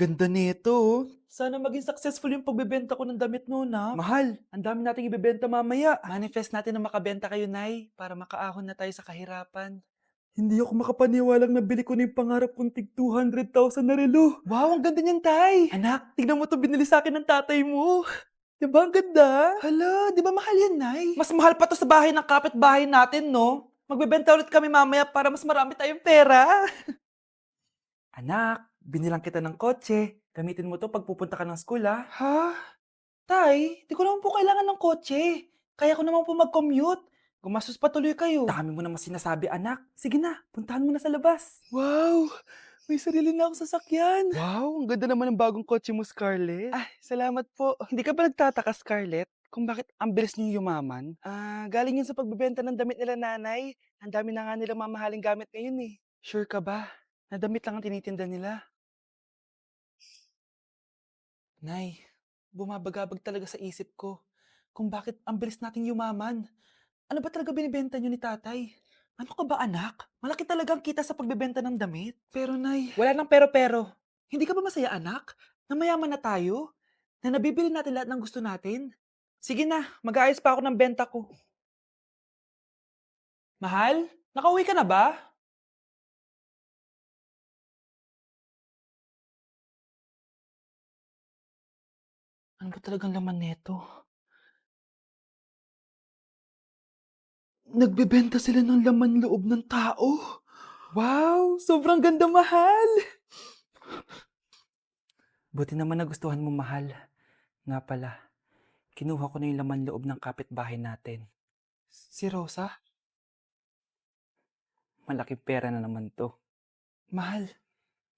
Ganda nito, oh. Sana maging successful yung pagbebenta ko ng damit mo, na. Mahal, ang dami nating ibebenta mamaya. Manifest natin na makabenta kayo, Nay, para makaahon na tayo sa kahirapan. Hindi ako makapaniwalang nabili ko na yung pangarap kong tig 200,000 na relo. Wow, ang ganda niyan, Tay. Anak, tignan mo to binili sa akin ng tatay mo. Di ba ang ganda? Hala, di ba mahal yan, Nay? Mas mahal pa to sa bahay ng kapitbahay natin, no? Magbebenta ulit kami mamaya para mas marami tayong pera. Anak, binilang kita ng kotse. Gamitin mo to pag pupunta ka ng school, ha? Ha? Tay, di ko naman po kailangan ng kotse. Kaya ko naman po mag-commute. Gumastos pa tuloy kayo. Dami mo naman sinasabi, anak. Sige na, puntahan mo na sa labas. Wow! May sarili na akong sasakyan. Wow, ang ganda naman ng bagong kotse mo, Scarlett. Ah, salamat po. Hindi ka ba nagtataka, Scarlett, kung bakit ang bilis niyo yumaman? Galing yun sa pagbebenta ng damit nila nanay. Ang dami na nga nilang mamahaling gamit ngayon eh. Sure ka ba? Na damit lang ang tinitinda nila? Nay, bumabagabag talaga sa isip ko kung bakit ang bilis nating yumaman. Ano ba talaga binibenta niyo ni tatay? Ano ka ba, anak? Malaki talaga ang kita sa pagbebenta ng damit. Pero nay, wala nang pero-pero. Hindi ka ba masaya, anak? Na mayaman na tayo? Na nabibili natin lahat ng gusto natin? Sige na, mag-aayos pa ako ng benta ko. Mahal, nakauwi ka na ba? Ano ba talagang laman neto? Nagbebenta sila ng laman loob ng tao. Wow, sobrang ganda, mahal. Buti naman nagustuhan mo, mahal. Nga pala, kinuha ko na yung laman loob ng kapitbahay natin. Si Rosa? Malaking pera na naman to. Mahal,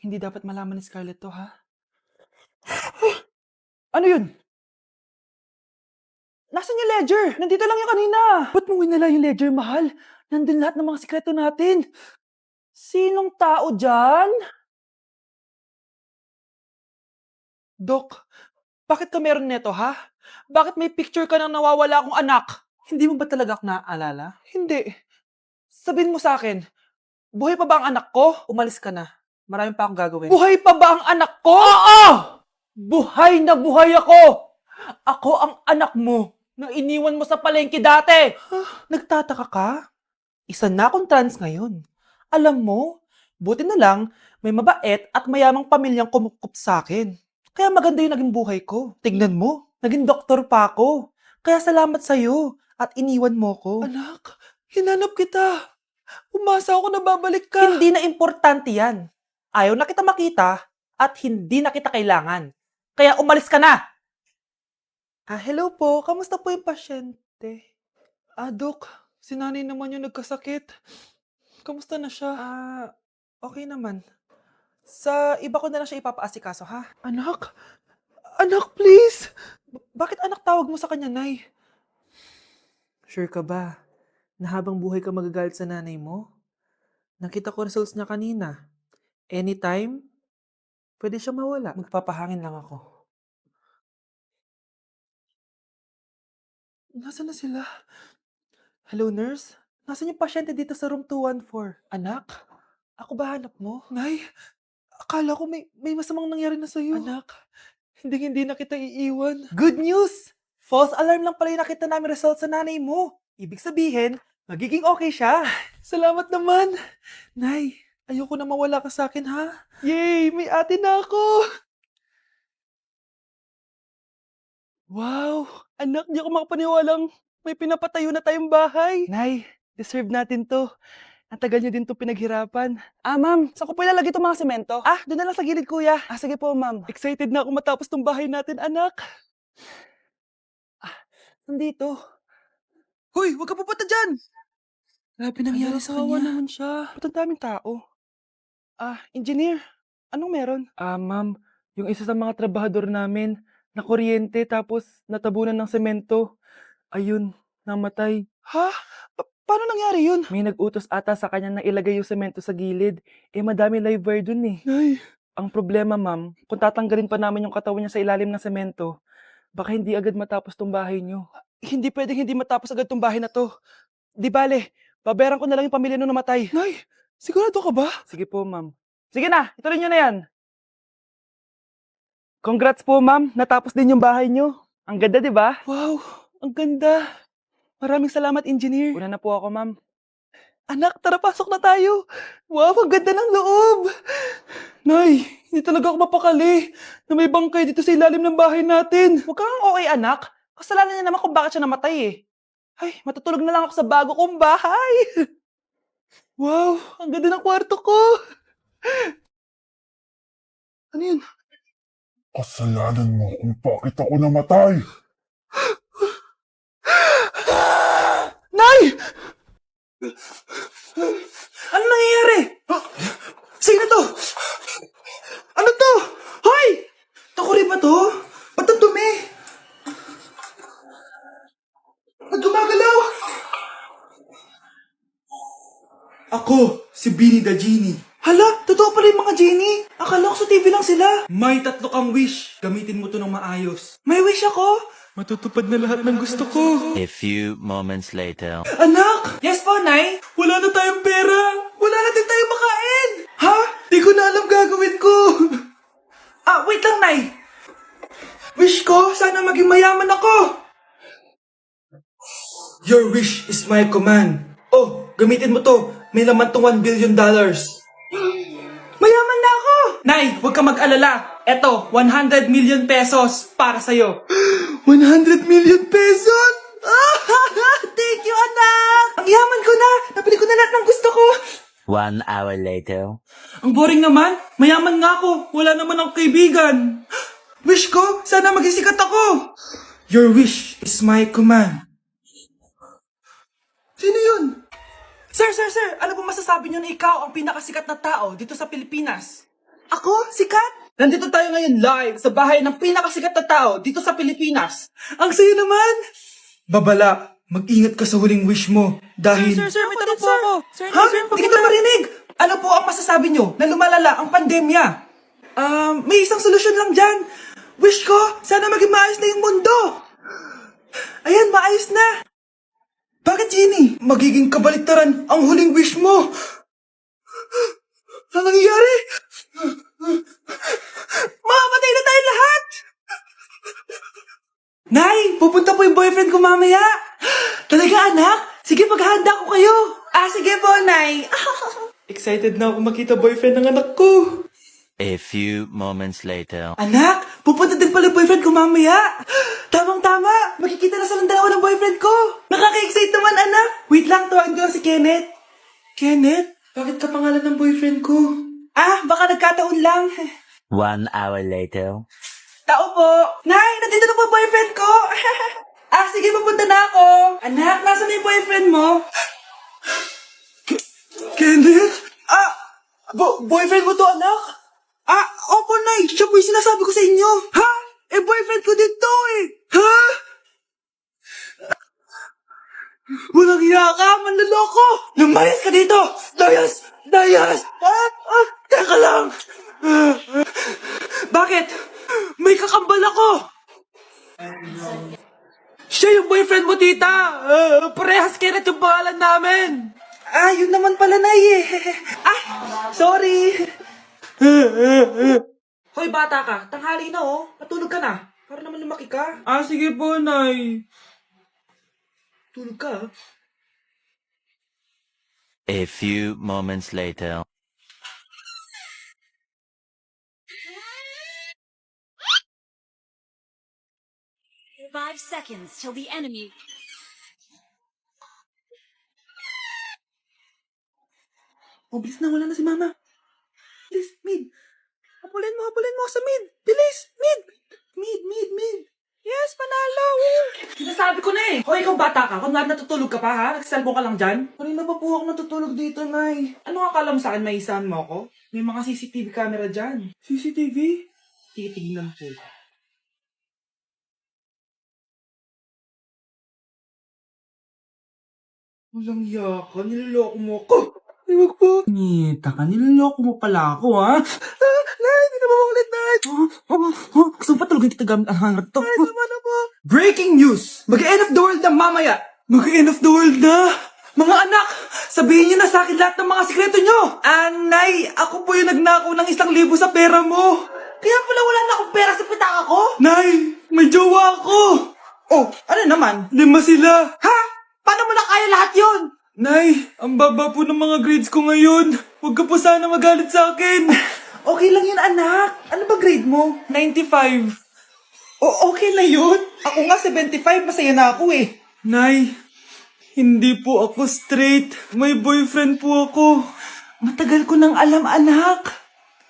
hindi dapat malaman ni Scarlett to, ha? Ano yun? Nasaan yung ledger? Nandito lang yung kanina. Ba't mo winala yung ledger, mahal? Nandun lahat ng mga sikreto natin. Sinong tao dyan? Dok, bakit ka meron neto, ha? Bakit may picture ka ng nawawala akong anak? Hindi mo ba talaga ako naaalala? Hindi. Sabihin mo sa akin, buhay pa ba ang anak ko? Umalis ka na. Marami pa akong gagawin. Buhay pa ba ang anak ko? Oo! Buhay na buhay ako! Ako ang anak mo na iniwan mo sa palengke dati! Nagtataka ka? Isa na akong trans ngayon. Alam mo, buti na lang may mabait at mayamang pamilyang kumukup sa akin. Kaya maganda yung naging buhay ko. Tignan mo, naging doktor pa ako. Kaya salamat sa'yo at iniwan mo ko. Anak, hinanap kita. Umasa ako na babalik ka. Hindi na importante yan. Ayaw na kita makita at hindi na kita kailangan. Kaya umalis ka na! Hello po. Kamusta po yung pasyente? Dok, si nanay naman yung nagkasakit. Kamusta na siya? Okay naman. Sa iba ko na lang siya ipapaasikaso, ha? Anak? Anak, please! Bakit anak tawag mo sa kanya, Nay? Sure ka ba na habang buhay ka magagalit sa nanay mo? Nakita ko results niya kanina. Anytime, pwede siya mawala. Magpapahangin lang ako. Nasaan na sila? Hello, nurse? Nasaan yung pasyente dito sa room 214? Anak? Ako ba hanap mo? Nay, akala ko may masamang nangyari na sa'yo. Anak, hindi na kita iiwan. Good news! False alarm lang pala yung nakita namin result sa nanay mo. Ibig sabihin, magiging okay siya. Salamat naman. Nay, ayoko na mawala ka sa akin, ha? Yay! May ate na ako! Wow! Anak, di ako makapaniwalang may pinapatayo na tayong bahay. Nay, deserve natin to. Ang tagal niyo din to pinaghirapan. Ma'am, saan ko po ilalagay itong mga semento? Doon na lang sa gilid, kuya. Sige po, ma'am. Excited na ako matapos tong bahay natin, anak. Nandito. Hoy, huwag ka pupunta dyan! Grabe nangyari sa kanya. Naman siya. Ba't ang daming tao? Engineer, anong meron? Ma'am, yung isa sa mga trabahador namin, nakuryente tapos natabunan ng semento. Ayun, namatay. Ha? Paano nangyari yun? May nag-utos ata sa kanya na ilagay yung semento sa gilid. Madami live wire dun eh. Ay. Ang problema, ma'am, kung tatanggalin pa namin yung katawan niya sa ilalim ng semento, baka hindi agad matapos tong bahay niyo. Hindi pwedeng hindi matapos agad tong bahay na to. Di bale, babayaran ko na lang yung pamilya nung namatay. Nay, sigurado ka ba? Sige po, ma'am. Sige na, ituloy niyo na yan. Congrats po, ma'am. Natapos din yung bahay nyo. Ang ganda, di ba? Wow, ang ganda. Maraming salamat, engineer. Una na po ako, ma'am. Anak, tara pasok na tayo. Wow, ang ganda ng loob. Nay, hindi talaga ako mapakali na may bangkay dito sa ilalim ng bahay natin. Huwag kang okay, anak. Kasalanan niya naman kung bakit siya namatay eh. Ay, matutulog na lang ako sa bago kong bahay. Wow, ang ganda ng kwarto ko. Ano yun? Kasalanan mo kung bakit ako namatay. Nay! Ano nangyayari? Sino to? Ano to? Hoy! Takuri ba to? Ba't ang dumi? Ba't gumagalaw? Ako, si Beanie the Genie. Hala, totoo pala yung mga genie. Akala ko sa TV lang sila. May 3 kang wish. Gamitin mo to ng maayos. May wish ako? Matutupad na lahat ng gusto ko. A few moments later. Anak! Yes po, Nay? Wala na tayong pera. Wala na din tayong makain. Ha? Di ko na alam gagawin ko. Wait lang, Nay. Wish ko, sana maging mayaman ako. Your wish is my command. Oh, gamitin mo to. May laman tong $1 billion. Mayaman na ako! Nay, huwag ka mag-alala. Eto, 100 million pesos para sa'yo. 100 million pesos? Thank you, anak! Ang yaman ko na! Napili ko na lahat ng gusto ko! 1 hour later. Ang boring naman. Mayaman nga ako. Wala naman akong kaibigan. Wish ko, sana maging sikat ako. Your wish is my command. Sino yun? Sir! Ano po masasabi niyo na ikaw ang pinakasikat na tao dito sa Pilipinas? Ako? Sikat? Nandito tayo ngayon live sa bahay ng pinakasikat na tao dito sa Pilipinas. Ang sayo naman! Babala, mag-ingat ka sa huling wish mo dahil... Sir, may tanong po ako. Sir, Ha? Hindi kita marinig! Ano po ang masasabi nyo na lumalala ang pandemya? May isang solusyon lang dyan. Wish ko, sana maging maayos na yung mundo. Ayan, maayos na. Bakit, Genie? Magiging kabaliktaran ang huling wish mo. Ano nangyayari? Mamamatay na tayo lahat! Nay, pupunta po yung boyfriend ko mamaya. Talaga, anak? Sige, paghahanda ko kayo. Sige po, Nay. Excited na ako makita boyfriend ng anak ko. A few moments later. Anak, pupunta din pala yung boyfriend ko mamaya. Tamang-tama, makikita na silang dalawa ng boyfriend ko. Nakaka-excite naman, anak. Wait lang, tawagin ko lang si Kenneth. Kenneth? Bakit ka pangalan ng boyfriend ko? Baka nagkataon lang. 1 hour later. Tao po. Nay, nandito na po yung boyfriend ko. Sige, pupunta na ako. Anak, nasa na yung boyfriend mo? Kenneth? Boyfriend mo to, anak? Opo, Nay. Siya po yung sinasabi ko sa inyo. Ha? Boyfriend ko din to eh. Ha? Walang hiya ka, manloloko. Lumayas ka dito. Layas. Teka lang. Bakit? May kakambal ako. Siya yung boyfriend mo, tita. Parehas Kenneth yung pangalan namin. Yun naman pala, Nay eh. Sorry. Hoy, bata ka. Tanghali na oh. Matulog ka na. Para naman lumaki ka. Sige po, Nay. Tulog ka. A few moments later. Five seconds till the enemy. Bilis na. Wala na si Mama. Bilis, mid. Habulin mo ako sa mid. Bilis, mid. Mid. Yes, panalo. Sinasabi ko na eh. Hoy, ikaw bata ka. Kung natutulog ka pa ha? Nagsiselfon ka lang dyan? Kanina pa po ako natutulog dito, Nay. Ano akala mo sa akin? May isahan mo ako? May mga CCTV camera dyan. CCTV? Titignan po. Walang yaka. Niloloko mo ako. Ay, wag po. Nita ka. Niloloko mo pala ako, ha? Nay, hindi na mamulit, Nay. Gusto mo pa tulogin kita gamit ang hangar to? Ay, sama na po. Breaking news! Mag-end of the world na mamaya. Mag-end of the world na? Mga anak, sabihin niyo na sa akin lahat ng mga sikreto niyo. Nay, ako po yung nagnakaw ng 1,000 sa pera mo. Kaya pala wala na akong pera sa problema sila. Ha? Paano mo na kaya lahat yon? Nay, ang baba po ng mga grades ko ngayon. Huwag ka po sana magalit sa akin. Okay lang yun, anak. Ano ba grade mo? 95. Okay na yun. Ako nga 75, masaya na ako eh. Nay, hindi po ako straight. May boyfriend po ako. Matagal ko nang alam, anak.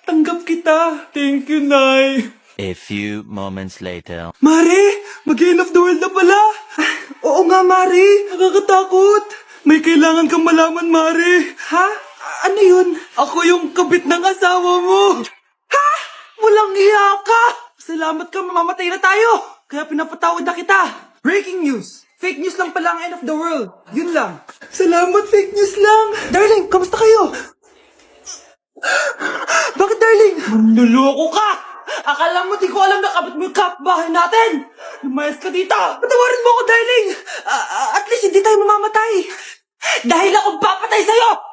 Tanggap kita. Thank you, Nay. A few moments later. Mare, mag-end of the world na pala. Oo nga, Mare. Nakakatakot. May kailangan kang malaman, Mare. Ha? Ano yun? Ako yung kabit ng asawa mo. Ha? Walang iya ka. Salamat ka, mamamatay na tayo. Kaya pinapatawad na kita. Breaking news. Fake news lang pala ang end of the world. Yun lang. Salamat, fake news lang. Darling, kamusta kayo? Bakit, darling? Manluloko ka! Akala mo di ko alam na kabit mo yung kapbahay natin! Lumayas ka dito! Patawarin mo ako, darling! At least hindi tayo mamamatay! Dahil ako papatay sa'yo!